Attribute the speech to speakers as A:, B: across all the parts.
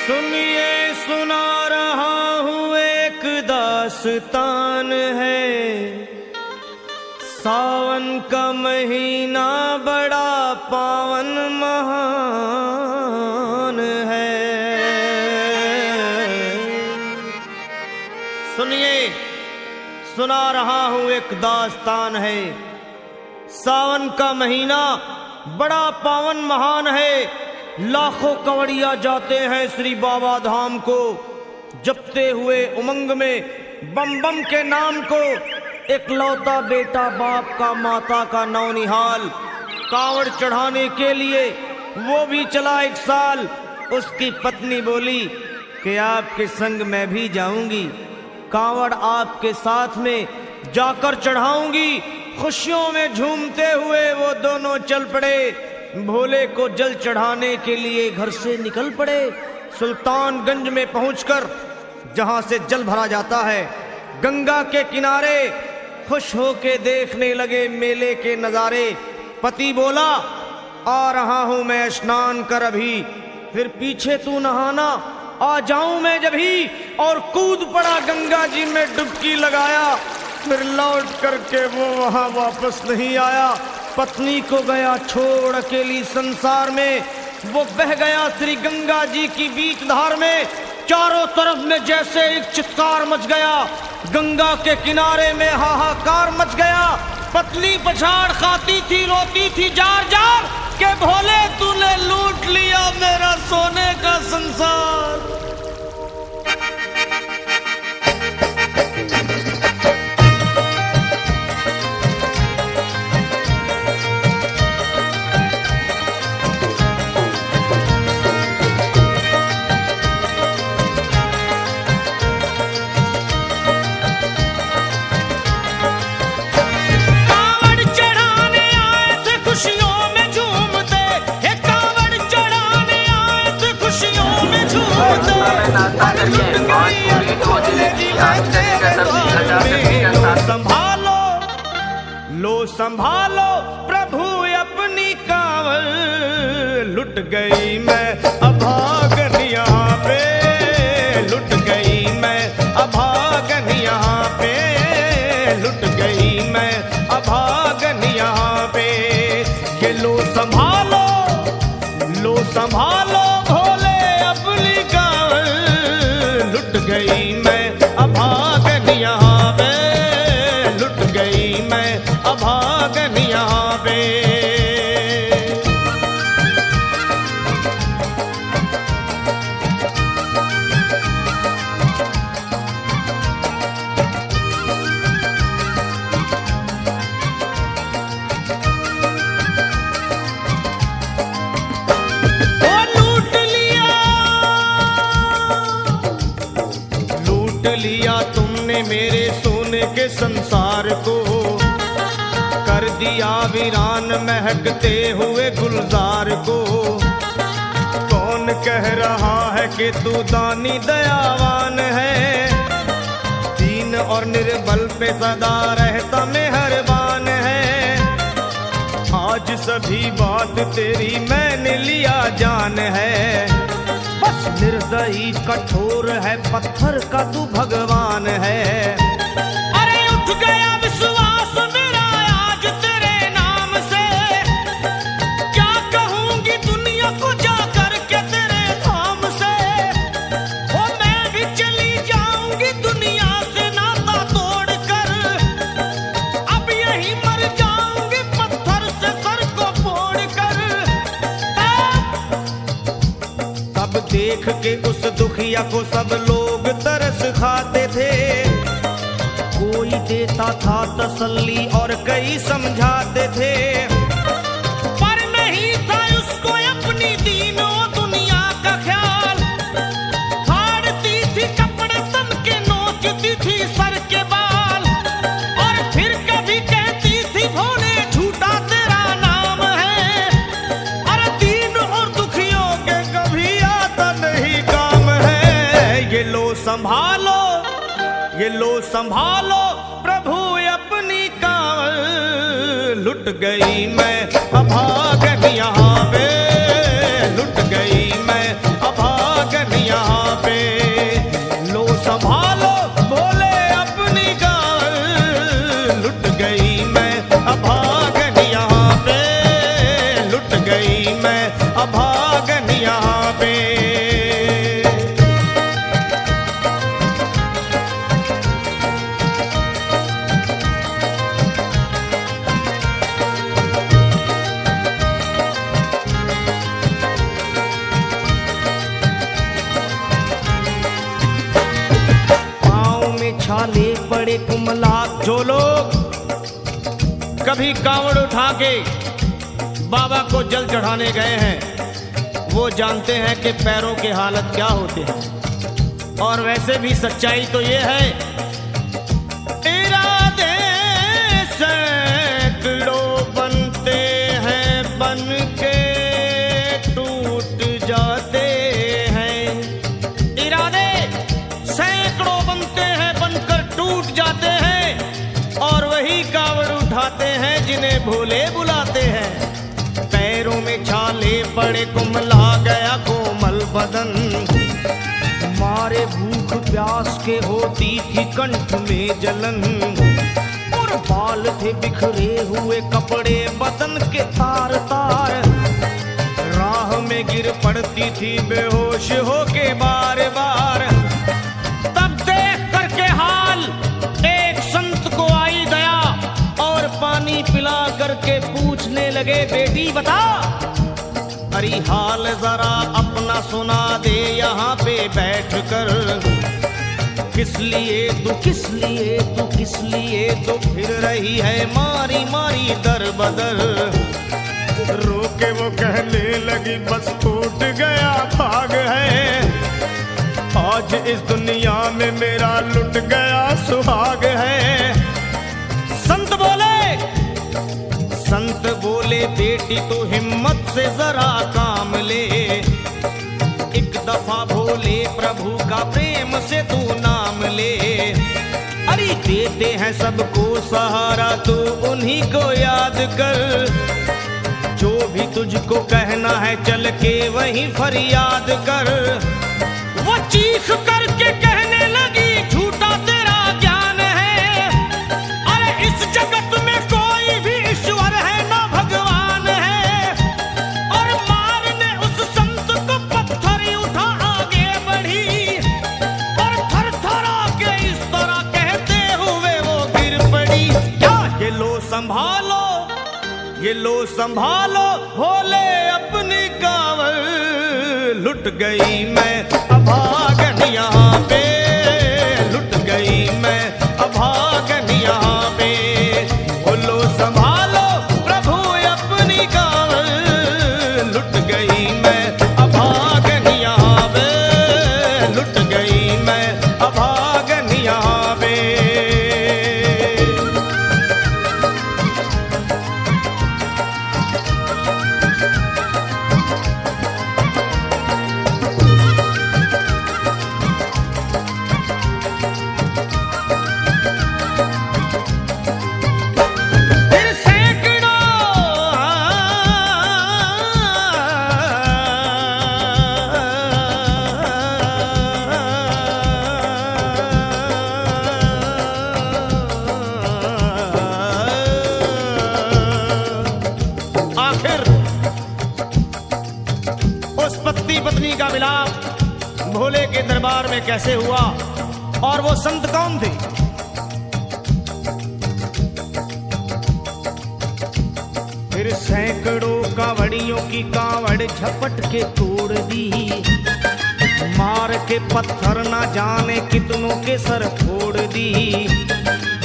A: सुनिए सुना रहा हूँ एक दास्तान है। सावन का महीना बड़ा पावन महान है। सुनिए सुना रहा हूँ एक दास्तान है। सावन का महीना बड़ा पावन महान है। लाखों कवड़िया जाते हैं श्री बाबा धाम को, जपते हुए उमंग में बम बम के नाम को। एक लौता बेटा बाप का माता का नौनिहाल कांवड़ चढ़ाने के लिए वो भी चला 1 साल। उसकी पत्नी बोली कि आपके संग मैं भी जाऊंगी, कांवड़ आपके साथ में जाकर चढ़ाऊंगी। खुशियों में झूमते हुए वो दोनों चल पड़े। भोले को जल चढ़ाने के लिए घर से निकल पड़े। सुल्तानगंज में पहुंचकर जहां से जल भरा जाता है, गंगा के किनारे खुश होके देखने लगे मेले के नजारे। पति बोला आ रहा हूं मैं स्नान कर अभी, फिर पीछे तू नहाना आ जाऊं मैं जभी। और कूद पड़ा गंगा जी में डुबकी लगाया। फिर लौट करके वो वहां वापस नहीं आया। पत्नी को गया छोड़ अकेली संसार में। वो बह गया श्री गंगा जी की बीच धार में। चारों तरफ में जैसे एक चित्कार मच गया। गंगा के किनारे में हाहाकार मच गया। पत्नी पछाड़ खाती थी, रोती थी जार जार के भोले तूने लूट लिया मेरा सोने का संसार। लो संभालो प्रभु अपनी कांवड़, लुट गई मैं अभागन यहाँ पे। लुट गई मैं अभागन यहाँ पे। लुट गई मैं अभागन यहाँ पे। ये लो संभालो भोले अपनी कांवड़, लुट गई मैं अभागन यहाँ पे। लुट गई मैं अभागन यहाँ पे। लिया तुमने मेरे सोने के संसार को, कर दिया वीरान महकते हुए गुलजार को। कौन कह रहा है कि तू दानी दयावान है, दीन और निर्बल पे सदा रहता मेहरबान है। आज सभी बात तेरी मैंने लिया जान है, बस निर्दयी कठोर है पत्थर का तू भगवान है। अरे उठ गया विश्वास मेरा आज तेरे नाम से, क्या कहूंगी दुनिया को जाकर के तेरे धाम से। ओ मैं भी चली जाऊंगी दुनिया से नाता तोड़कर, अब यही मर जाऊंगी पत्थर से सर को फोड़कर। तब देख के उस दुखिया को सब लोग तरस खाते थे। कोई देता था तसल्ली और कई समझाते थे, पर नहीं था उसको अपनी दीनों दुनिया का ख्याल। फाड़ती थी कपड़े तन के, नोचती थी सर के बाल, और फिर कभी कहती थी भोले झूठा तेरा नाम है। अरे दीन और दुखियों के कभी आता नहीं काम है। ये लो संभालो प्रभु अपनी कांवड़, लुट गई मैं अभागन यहाँ पे। लुट गई मैं अभागन यहाँ संभालो बोले अपनी गाल, लुट गई मैं अभागन यहाँ पे, लुट गई मैं अभागन यहाँ पे। छाले बड़े कुमलात, जो लोग कभी कांवड़ उठा के बाबा को जल चढ़ाने गए हैं वो जानते हैं कि पैरों के हालत क्या होते हैं। और वैसे भी सच्चाई तो ये है, इरादे सैकड़ों बनते हैं बन के टूट जाते हैं, इरादे सैकड़ों बनते हैं बनकर टूट जाते हैं, और वही कावड़ उठाते हैं जिन्हें भोले बुलाते हैं। पैरों में छाले पड़े कुमला गया कोमल बदन, मारे भूख प्यास के होती थी कंठ में जलन, और बाल थे बिखरे हुए कपड़े बदन के तार तार, राह में गिर पड़ती थी बेहोश होके बार बार। तब देख करके हाल एक संत को आई दया, और पानी पिला करके पूछने लगे बेटी बता, अरे हाल जरा अपना सुना दे यहाँ पे बैठ कर, किस लिए तू किस लिए तू किस लिए तो फिर रही है मारी मारी दर बदर। रोके वो कहने लगी बस टूट गया भाग है, आज इस दुनिया में मेरा लुट गया सुहाग है। संत बोले बेटी तू हिम्मत से जरा काम ले, एक दफा भोले प्रभु का प्रेम से तू नाम ले, अरे देते हैं सबको सहारा तू उन्हीं को याद कर, जो भी तुझको कहना है चल के वहीं फरियाद कर। वो चीख करके कहने लगी झूठा तेरा ज्ञान है, अरे इस जगत में कोई भी ईश्वर है ना भगवान है, और मारने उस संत को पत्थर उठा आगे बढ़ी, और थर थर के इस तरह कहते हुए वो गिर पड़ी। क्या ये लो संभालो, ये लो संभालो भोले अपनी कांवड़, लुट गई मैं अभागन यहाँ पे, लुट गई मैं अभागन यहाँ पे। बोलो संभालो प्रभु अपनी कांवड़, लुट गई मैं अभागन यहाँ पे, लुट गई मैं अभागन यहाँ पे। पत्नी का मिलाप भोले के दरबार में कैसे हुआ और वो संत कौन थे? फिर सैकड़ों कांवड़ियों की कांवड़ झपट के तोड़ दी, मार के पत्थर ना जाने कितनों के सर फोड़ दी,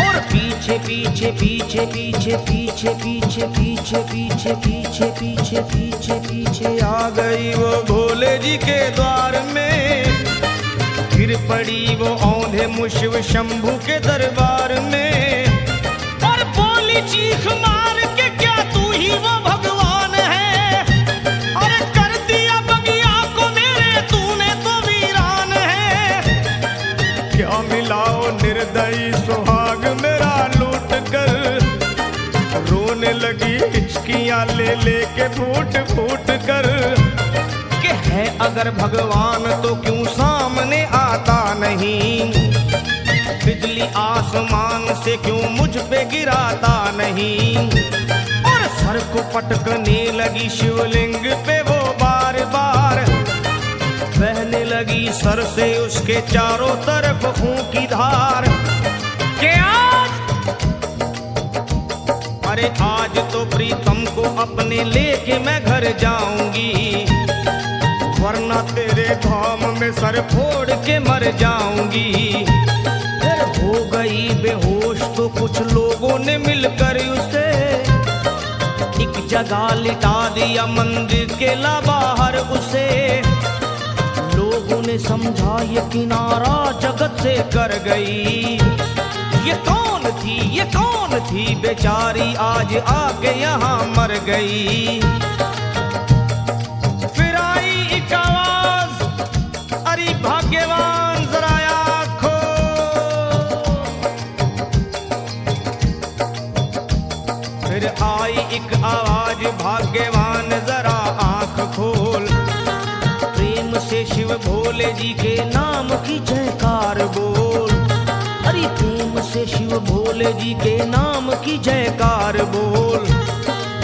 A: और पीछे पीछे पीछे पीछे पीछे पीछे पीछे पीछे पीछे पीछे पीछे पीछे आ गई वो भोले जी के द्वार में। फिर पड़ी वो औंधे मुशिव शंभू के दरबार में, और बोली चीख मार के क्या तू ही वो भगवान है? अरे कर दिया बगिया को मेरे तूने तो वीरान है। क्या मिलाओ निर्दयी सुहाग मेरा लूट कर, रोने लगी हिचकियां ले लेके फूट फूट कर। कि है अगर भगवान तो क्यों सामने आता नहीं? बिजली आसमान से क्यों मुझ पे गिराता नहीं। और सर को पटकने लगी शिवलिंग पे वो बार बार, बहने लगी सर से उसके चारों तरफ खून की धार। के अरे आज तो प्रीतम को अपने लेके मैं घर जाऊंगी, वरना तेरे धाम में सर फोड़ के मर जाऊंगी। फिर हो गई बेहोश तो कुछ लोगों ने मिलकर उसे एक जगह लिटा दिया, मंदिर के ला बाहर उसे। लोगों ने समझा ये किनारा जगत से कर गई, ये कौन थी, ये कौन थी बेचारी आज आके यहाँ मर गई। फिर आई एक आवाज, अरे भाग्यवान जरा आँखो। फिर आई एक आवाज, भाग्यवान जरा आँख खोल, प्रेम से शिव भोले जी के नाम की जयकार बोल। अरे प्रेम से शिव भोले जी के नाम की जयकार बोल।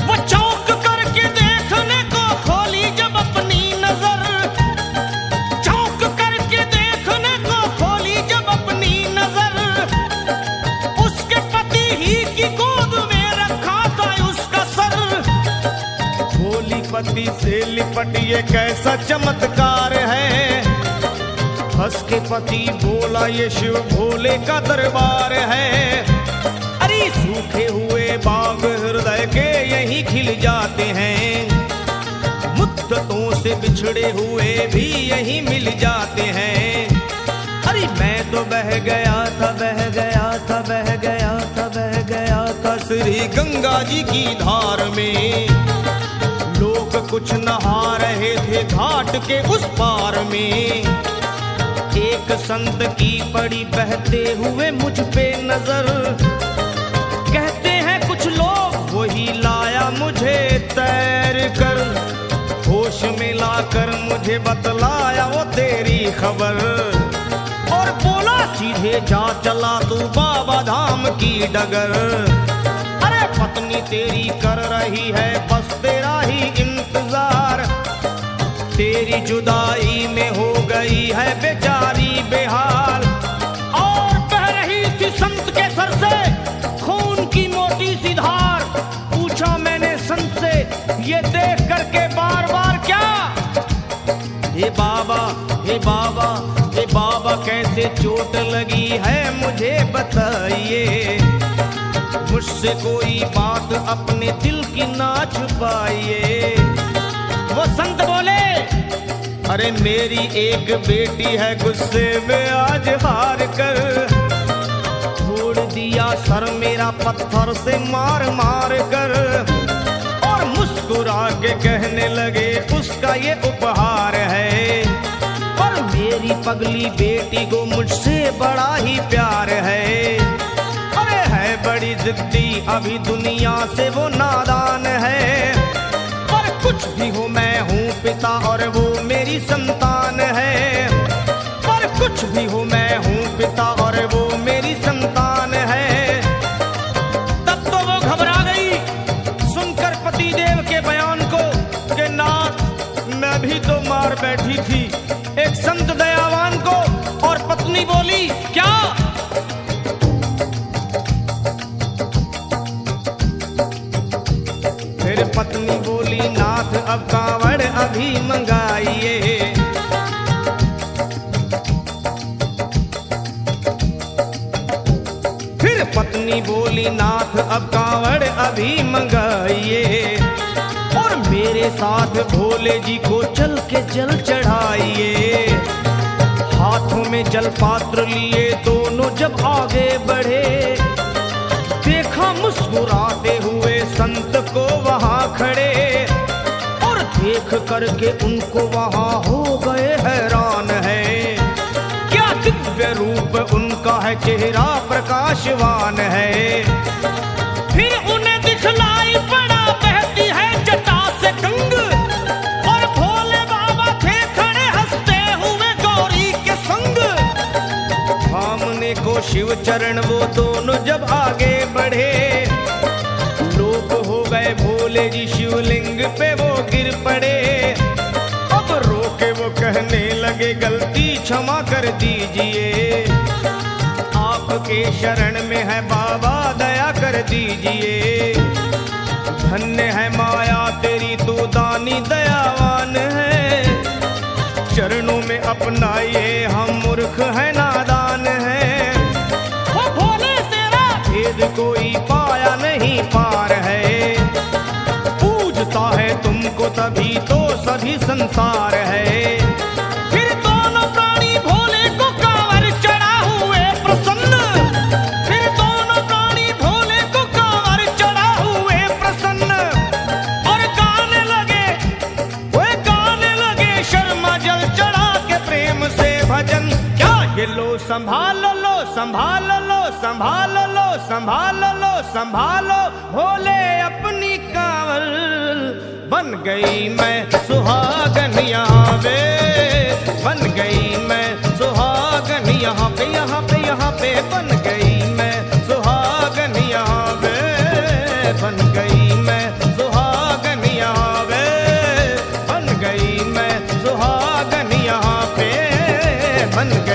A: वो चौंक करके देखने को खोली जब अपनी नजर, चौंक करके देखने को खोली जब अपनी नजर, उसके पति ही की गोद में रखा था उसका सर। भोली पति से लिपट ये कैसा चमत्कार है, हंस के पति बोला ये शिव भोले का दरबार है। अरे सूखे हुए बाग हृदय के यहीं खिल जाते हैं, मुद्दतों से बिछड़े हुए भी यहीं मिल जाते हैं। अरे मैं तो बह गया था, बह गया था, बह गया था, बह गया था श्री गंगा जी की धार में। लोग कुछ नहा रहे थे घाट के उस पार में। एक संत की पड़ी बहते हुए मुझ पे नजर, कहते हैं कुछ लोग वही लाया मुझे तैर कर। होश में लाकर मुझे बतलाया वो तेरी खबर, और बोला सीधे जा चला तू बाबा धाम की डगर। अरे पत्नी तेरी कर रही है बस तेरा ही इंतजार, तेरी जुदाई में हो गई है बेचारी बेहाल। और बह रही थी संत के सर से खून की मोटी सी धार। पूछा मैंने संत से ये देख करके बार बार क्या, हे बाबा, हे बाबा, हे बाबा कैसे चोट लगी है मुझे बताइए। मुझसे कोई बात अपने दिल की ना छुपाइए। वो संत बोले, अरे मेरी एक बेटी है गुस्से में आज हार कर, छोड़ दिया सर मेरा पत्थर से मार मार कर। और मुस्कुरा के कहने लगे उसका ये उपहार है, और मेरी पगली बेटी को मुझसे बड़ा ही प्यार है। अरे है बड़ी जिद्दी अभी दुनिया से वो नादान है, पर कुछ भी हो मैं हूँ पिता और वो मेरी संतान है। पर कुछ भी हो मैं हूँ पिता और वो मेरी संतान है। तब तो वो घबरा गई सुनकर पतिदेव के बयान को कि नाथ मैं भी तो मार बैठी थी एक संत दयावान को। और पत्नी बोली क्या, फिर पत्नी बोली नाथ अब कांवड़ अभी मंगाइए। फिर पत्नी बोली नाथ अब कांवड़ अभी मंगाइए, और मेरे साथ भोले जी को चल के जल चढ़ाइए। हाथों में जल पात्र लिए दोनों जब आगे बढ़े, देखा मुस्कुराते हुए संत को वहां खड़े, और देख करके उनको वहां हो गए हैरान है। क्या दिव्य रूप उनका है, चेहरा प्रकाशवान है। फिर उन्हें दिखलाई पड़ा बहती है जटा से गंग, और भोले बाबा थे खड़े हंसते हुए गौरी के संग। पाने को शिव चरण वो दोनों जब आगे बढ़े, लोग हो गए भोले जी शिवलिंग पे वो गिर पड़े। अब रोके वो कहने लगे गलती क्षमा कर दीजिए, आपके शरण में है बाबा दया कर दीजिए। धन्य है माया तेरी तू दानी दयावान है, चरणों में अपनाइए हम मूर्ख है नादान है। वो भोले तेरा भेद कोई पाया नहीं पार है, पूजता है तुमको तभी तो सभी संसार है। फिर दोनों प्राणी भोले को कांवर चढ़ा हुए प्रसन्न, फिर दोनों प्राणी भोले को कांवर चढ़ा हुए प्रसन्न, और गाने लगे वो गाने लगे शर्मा जल चढ़ा के प्रेम से भजन। क्या ये लो संभालो लो संभालो लो संभालो लो संभालो लो संभालो भोले अपनी कांवर, बन गई मैं सुहागन यहाँ पे, बन गई मैं सुहागन यहाँ पे यहाँ पे यहाँ पे, बन गई मैं सुहागन यहाँ पे, बन गई मैं सुहागन यहाँ पे, बन गई मैं सुहागन यहाँ पे, बन गई